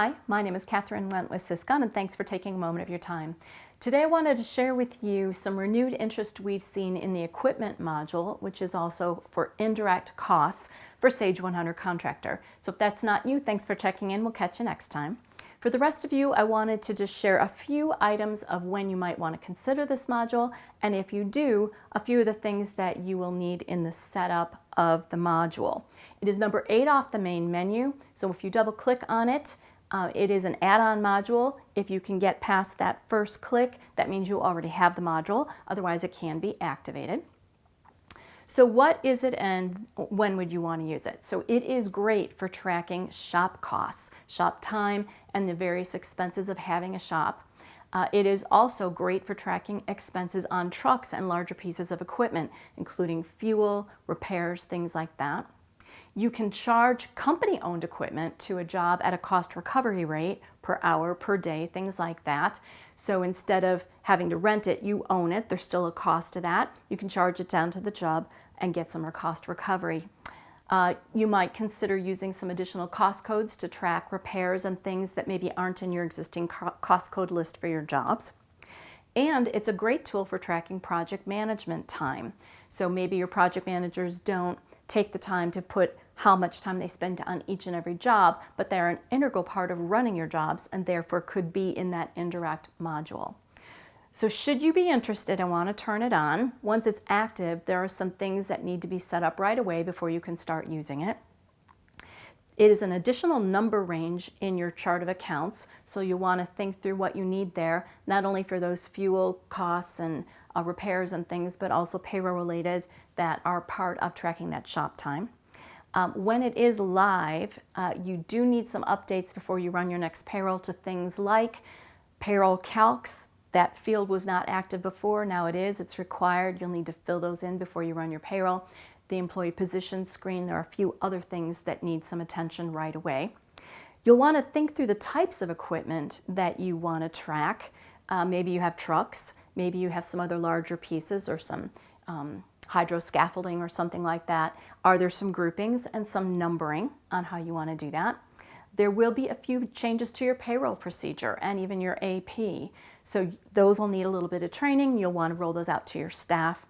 Hi, my name is Catherine Went with Syscon, and thanks for taking a moment of your time. Today I wanted to share with you some renewed interest we've seen in the equipment module, which is also for indirect costs for Sage 100 Contractor. So if that's not you, thanks for checking in. We'll catch you next time. For the rest of you, I wanted to just share a few items of when you might want to consider this module, and if you do, a few of the things that you will need in the setup of the module. It is number 8 off the main menu, so if you double click on it, it is an add-on module. If you can get past that first click, that means you already have the module, otherwise it can be activated. So what is it and when would you want to use it? So it is great for tracking shop costs, shop time, and the various expenses of having a shop. It is also great for tracking expenses on trucks and larger pieces of equipment, including fuel, repairs, things like that. You can charge company-owned equipment to a job at a cost recovery rate per hour, per day, things like that. So instead of having to rent it, you own it. There's still a cost to that. You can charge it down to the job and get some cost recovery. You might consider using some additional cost codes to track repairs and things that maybe aren't in your existing cost code list for your jobs. And it's a great tool for tracking project management time. So maybe your project managers don't take the time to put how much time they spend on each and every job, but they're an integral part of running your jobs and therefore could be in that indirect module. So should you be interested and want to turn it on, once it's active, there are some things that need to be set up right away before you can start using it. It is an additional number range in your chart of accounts, so you'll want to think through what you need there, not only for those fuel costs and repairs and things, but also payroll related that are part of tracking that shop time. When it is live, you do need some updates before you run your next payroll to things like payroll calcs. That field was not active before, now it is, it's required. You'll need to fill those in before you run your payroll. The employee position screen, there are a few other things that need some attention right away. You'll want to think through the types of equipment that you want to track. Maybe you have trucks, maybe you have some other larger pieces or some hydro scaffolding or something like that. Are there some groupings and some numbering on how you want to do that? There will be a few changes to your payroll procedure and even your AP. So those will need a little bit of training. You'll want to roll those out to your staff.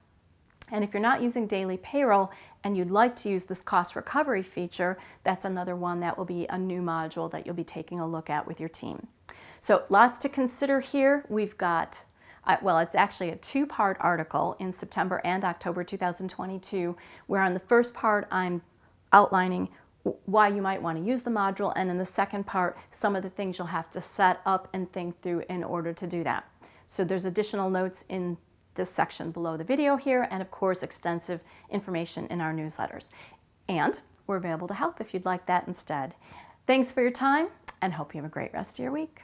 And if you're not using daily payroll and you'd like to use this cost recovery feature, that's another one that will be a new module that you'll be taking a look at with your team. So lots to consider here. We've got, well, it's actually a 2-part article in September and October 2022, where on the first part I'm outlining why you might want to use the module, and in the second part, some of the things you'll have to set up and think through in order to do that. So there's additional notes in this section below the video here, and of course extensive information in our newsletters. And we're available to help if you'd like that instead. Thanks for your time, and hope you have a great rest of your week.